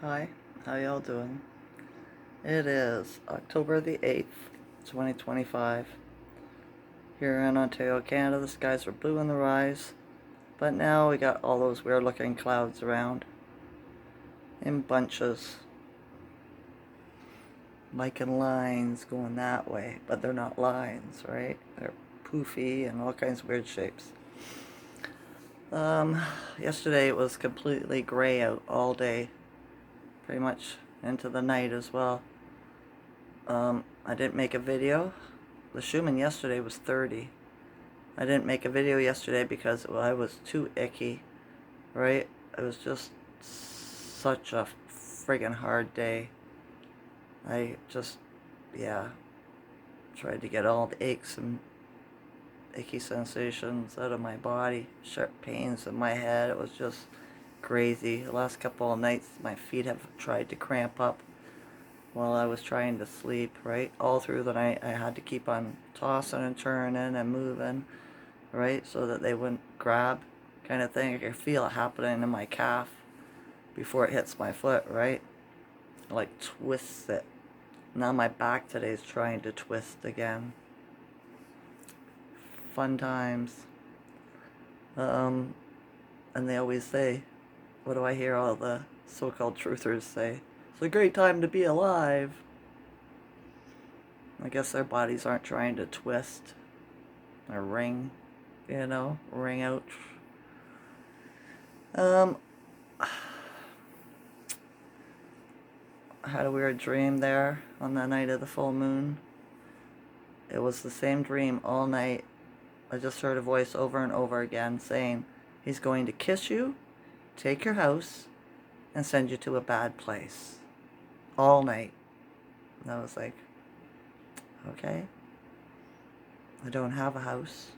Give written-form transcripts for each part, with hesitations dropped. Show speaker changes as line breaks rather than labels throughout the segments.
Hi, how y'all doing? It is October the 8th, 2025. Here in Ontario, Canada, the skies are blue in the rise, but now we got all those weird looking clouds around in bunches, like in lines going that way, but they're not lines, right? They're poofy and all kinds of weird shapes. Um, Yesterday it was completely gray out all day, pretty much into the night as well. I didn't make a video. The Schuman yesterday was 30. I didn't make a video yesterday because I was too icky, right? It was just such a friggin' hard day. I just, yeah, tried to get all the aches and icky sensations out of my body, sharp pains in my head. It was just crazy. The last couple of nights, my feet have tried to cramp up while I was trying to sleep, right? All through the night, I had to keep on tossing and turning and moving, right? So that they wouldn't grab, kind of thing. I could feel it happening in my calf before it hits my foot, right? It like twists it. Now my back today is trying to twist again. Fun times. And they always say, what do I hear all the so-called truthers say? It's a great time to be alive. I guess their bodies aren't trying to twist or ring, ring out. I had a weird dream there on the night of the full moon. It was the same dream all night. I just heard a voice over and over again saying, he's going to kiss you, take your house, and send you to a bad place. All night. And I was like, okay. I don't have a house,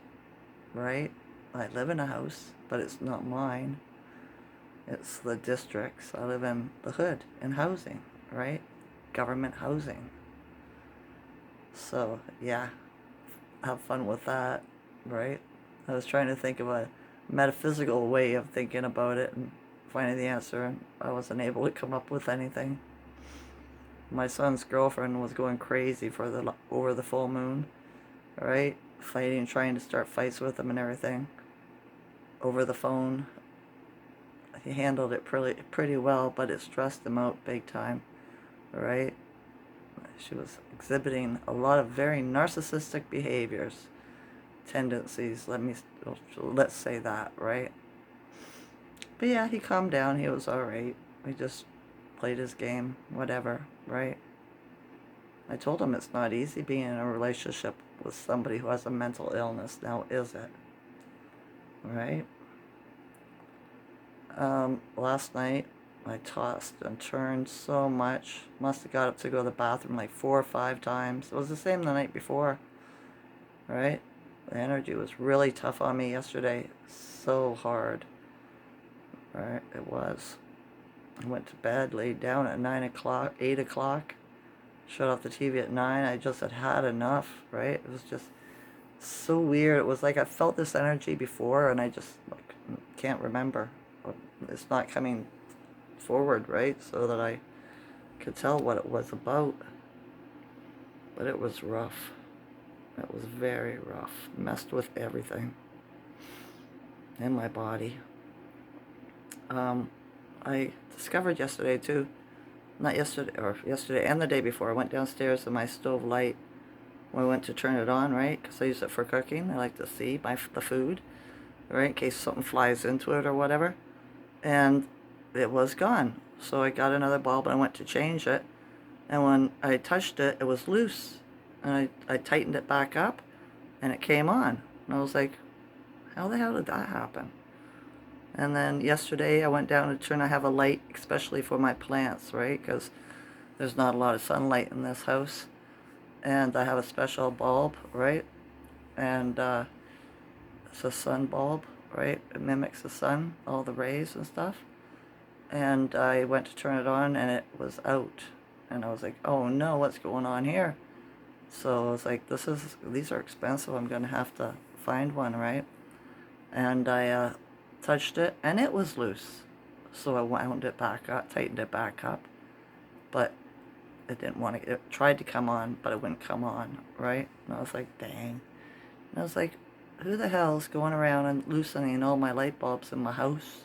right? I live in a house, but it's not mine. It's the districts. I live in the hood, in housing, right? Government housing. So, yeah, have fun with that, right? I was trying to think of a metaphysical way of thinking about it and finding the answer, and I wasn't able to come up with anything. My son's girlfriend was going crazy over the full moon, right? Fighting, trying to start fights with him and everything over the phone. He handled it pretty well, but it stressed him out big time, right? She was exhibiting a lot of very narcissistic behaviors, tendencies. Let's say that, right? But yeah, he calmed down. He was all right. He just played his game, whatever, right? I told him it's not easy being in a relationship with somebody who has a mental illness. Now, is it? Right? Last night, I tossed and turned so much. Must have got up to go to the bathroom like 4 or 5 times. It was the same the night before, right? The energy was really tough on me yesterday. So hard. Right? It was. I went to bed, laid down at 9 o'clock, 8 o'clock. Shut off the TV at 9. I just had enough, right? It was just so weird. It was like I felt this energy before and I just can't remember. It's not coming forward, right? So that I could tell what it was about. But it was rough. It was very rough. Messed with everything in my body. I discovered yesterday too, not yesterday, or yesterday and the day before, I went downstairs and my stove light, when I went to turn it on, right, because I use it for cooking, I like to see the food, right, in case something flies into it or whatever, and it was gone. So I got another bulb and I went to change it, and when I touched it, it was loose, and I tightened it back up, and it came on, and I was like, how the hell did that happen? And then yesterday I went down I have a light, especially for my plants, right? Because there's not a lot of sunlight in this house. And I have a special bulb, right? And it's a sun bulb, right? It mimics the sun, all the rays and stuff. And I went to turn it on and it was out. And I was like, oh no, what's going on here? So I was like, these are expensive. I'm going to have to find one, right? And I touched it and it was loose. So I wound it back up, tightened it back up, but it didn't want to, it tried to come on, but it wouldn't come on, right? And I was like, dang. And I was like, who the hell's going around and loosening all my light bulbs in my house?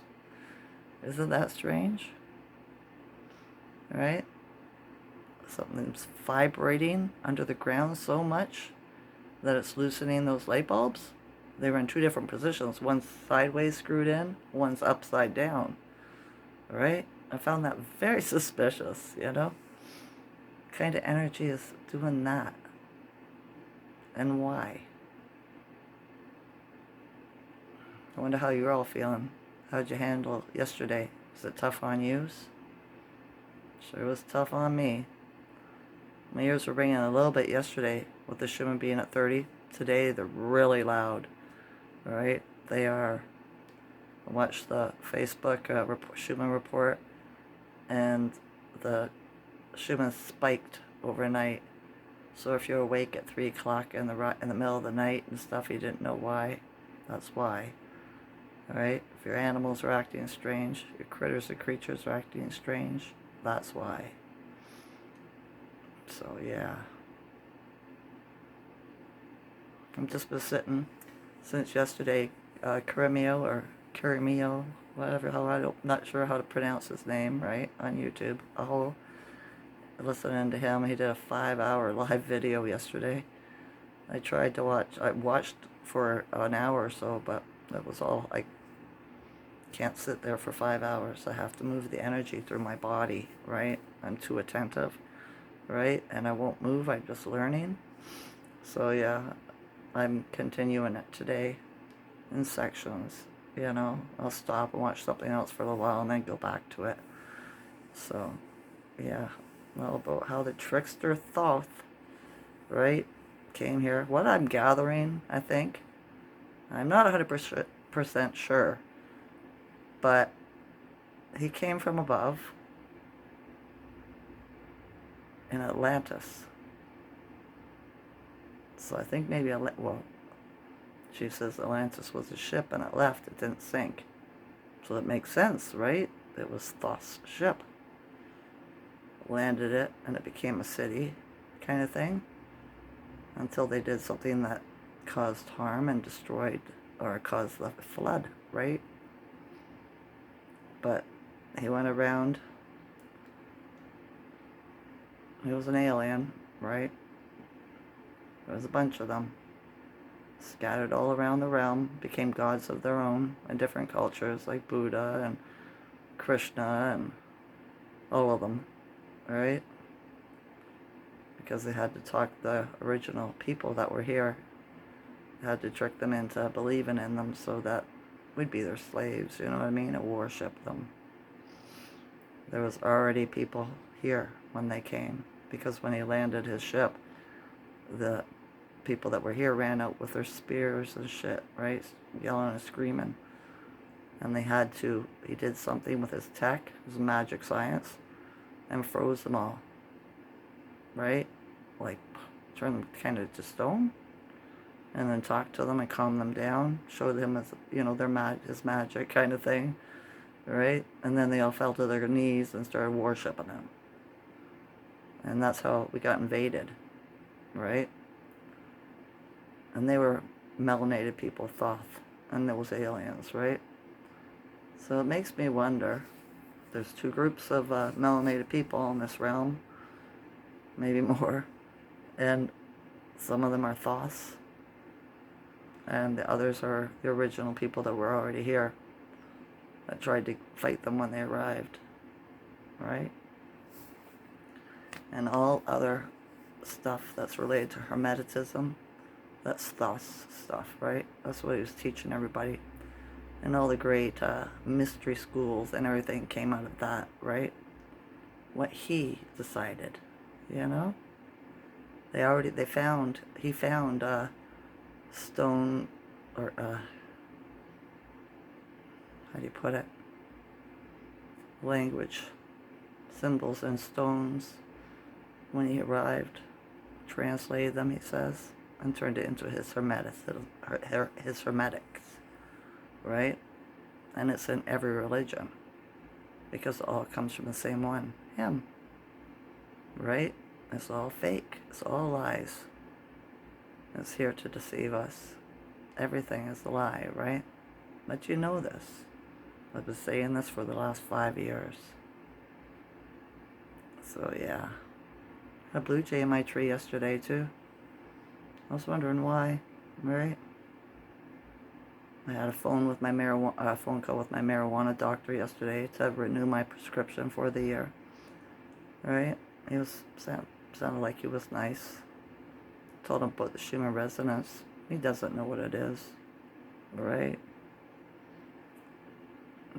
Isn't that strange? Right? Something's vibrating under the ground so much that it's loosening those light bulbs. They were in two different positions. One's sideways screwed in, one's upside down. Right? I found that very suspicious, you know? What kind of energy is doing that? And why? I wonder how you're all feeling. How'd you handle yesterday? Was it tough on you? Sure was tough on me. My ears were ringing a little bit yesterday with the Schuman being at 30. Today they're really loud. Right? They are. I watched the Facebook Schuman report, and the Schuman spiked overnight. So if you're awake at 3 o'clock in the middle of the night and stuff, you didn't know why, that's why. Alright? If your animals are acting strange, your critters and creatures are acting strange, that's why. So yeah. I've just been sitting since yesterday, Carimio, whatever, I'm not sure how to pronounce his name, right, on YouTube, listening to him. He did a 5-hour live video yesterday. I watched for an hour or so, but that was all. I can't sit there for 5 hours. I have to move the energy through my body, right? I'm too attentive, right? And I won't move, I'm just learning. So yeah, I'm continuing it today in sections, you know. I'll stop and watch something else for a little while and then go back to it. So, yeah, all about how the trickster Thoth, right, came here. What I'm gathering, I think, I'm not 100% sure, but he came from above in Atlantis. So I think maybe, well, she says Atlantis was a ship and it left, it didn't sink. So it makes sense, right? It was Thoth's ship. Landed it and it became a city kind of thing, until they did something that caused harm and destroyed, or caused the flood, right? But he went around, he was an alien, right? There was a bunch of them, scattered all around the realm, became gods of their own in different cultures, like Buddha and Krishna and all of them, right? Because they had to talk the original people that were here. They had to trick them into believing in them so that we'd be their slaves, you know what I mean, and worship them. There was already people here when they came, because when he landed his ship, the people that were here ran out with their spears and shit, right, yelling and screaming. And he did something with his tech, his magic science, and froze them all, right? Like, turn them kind of to stone, and then talk to them and calm them down, show them his, you know, his magic kind of thing, right? And then they all fell to their knees and started worshiping him. And that's how we got invaded, right? And they were melanated people, Thoth, and there was aliens, right? So it makes me wonder, there's two groups of melanated people in this realm, maybe more, and some of them are Thoths, and the others are the original people that were already here, that tried to fight them when they arrived, right? And all other stuff that's related to Hermeticism, that's Thoth's stuff, right? That's what he was teaching everybody. And all the great mystery schools and everything came out of that, right? What he decided, you know? He found stone, or how do you put it? Language, symbols and stones when he arrived, translated them, he says, and turned it into his hermetics, right? And it's in every religion, because it all comes from the same one, him, right? It's all fake. It's all lies. It's here to deceive us. Everything is a lie, right? But you know this. I've been saying this for the last 5 years. So yeah. A blue jay in my tree yesterday too. I was wondering why, right? I had a phone with my phone call with my marijuana doctor yesterday to renew my prescription for the year. Right? He was sounded like he was nice. Told him about the Schuman resonance. He doesn't know what it is. Right?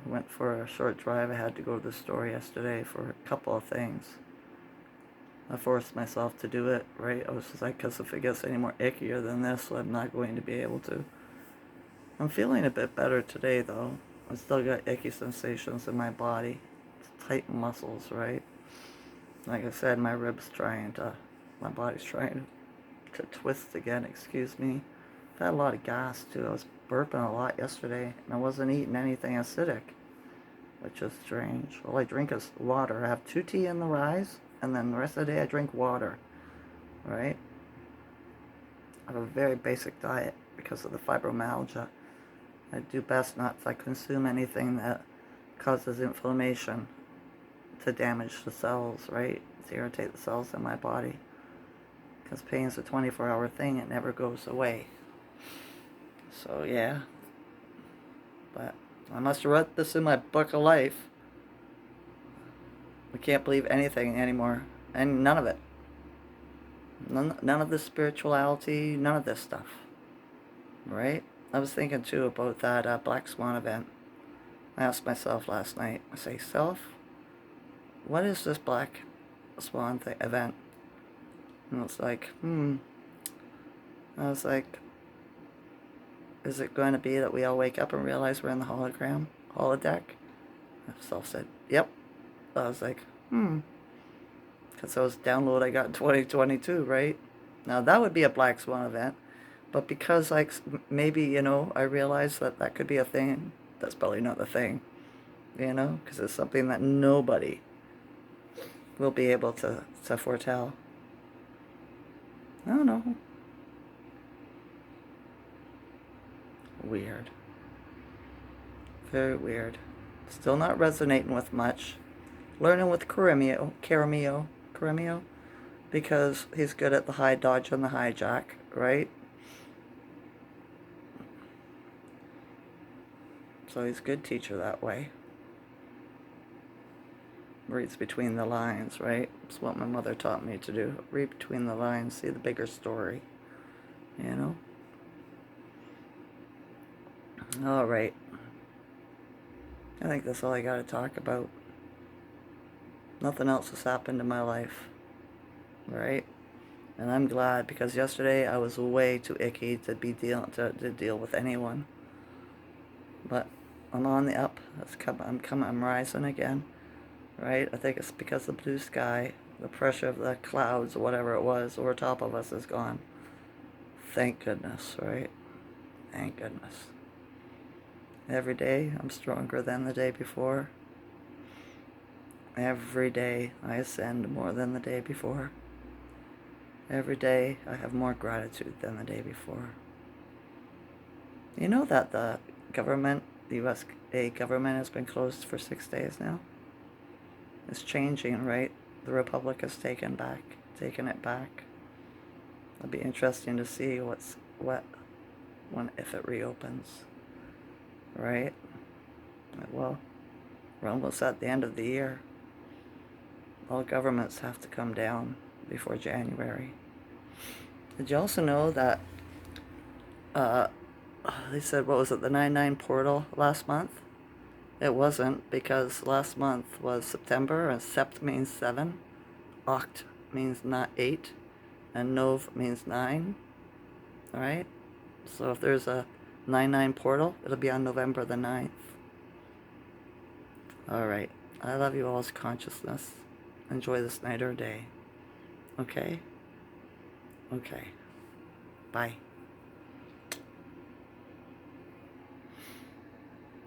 I went for a short drive. I had to go to the store yesterday for a couple of things. I forced myself to do it, right? I was just like, because if it gets any more ickier than this, I'm not going to be able to. I'm feeling a bit better today, though. I still got icky sensations in my body. It's tight muscles, right? Like I said, my body's trying to twist again, excuse me. I've had a lot of gas, too. I was burping a lot yesterday, and I wasn't eating anything acidic, which is strange. All I drink is water. I have 2 tea in the rise, and then the rest of the day I drink water, right? I have a very basic diet because of the fibromyalgia. I do best not to consume anything that causes inflammation to damage the cells, right? To irritate the cells in my body. Because pain is a 24-hour thing. It never goes away. So, yeah. But I must have wrote this in my book of life. We can't believe anything anymore. And none of it. None of this spirituality, none of this stuff. Right? I was thinking, too, about that Black Swan event. I asked myself last night, I say, self, what is this Black Swan event? And it's like, I was like, is it going to be that we all wake up and realize we're in the holodeck? Self said, yep. I was like, because that was download I got in 2022, right? Now that would be a Black Swan event, but because like maybe, I realized that could be a thing, that's probably not the thing, because it's something that nobody will be able to foretell. I don't know. Weird. Very weird. Still not resonating with much. Learning with Caramio, because he's good at the high dodge and the hijack, right? So he's a good teacher that way. Reads between the lines, right? It's what my mother taught me to do. Read between the lines, see the bigger story, All right. I think that's all I got to talk about. Nothing else has happened in my life, right? And I'm glad, because yesterday I was way too icky to deal with anyone. But I'm on the up. I'm rising again, right? I think it's because the blue sky, the pressure of the clouds, or whatever it was, over top of us is gone. Thank goodness, right? Thank goodness. Every day I'm stronger than the day before. Every day I ascend more than the day before. Every day I have more gratitude than the day before. You know that the USA government has been closed for 6 days now? It's changing, right? The Republic has taken it back. It'll be interesting to see if it reopens, right? Well, we're almost at the end of the year. All governments have to come down before January. Did you also know that they said, what was it, the 9/9 portal last month? It wasn't, because last month was September, and Sept means 7, Oct means not 8, and Nov means 9, alright? So if there's a 9/9 portal, it'll be on November the 9th. Alright, I love you all's consciousness. Enjoy this night or day. Okay? Okay. Bye.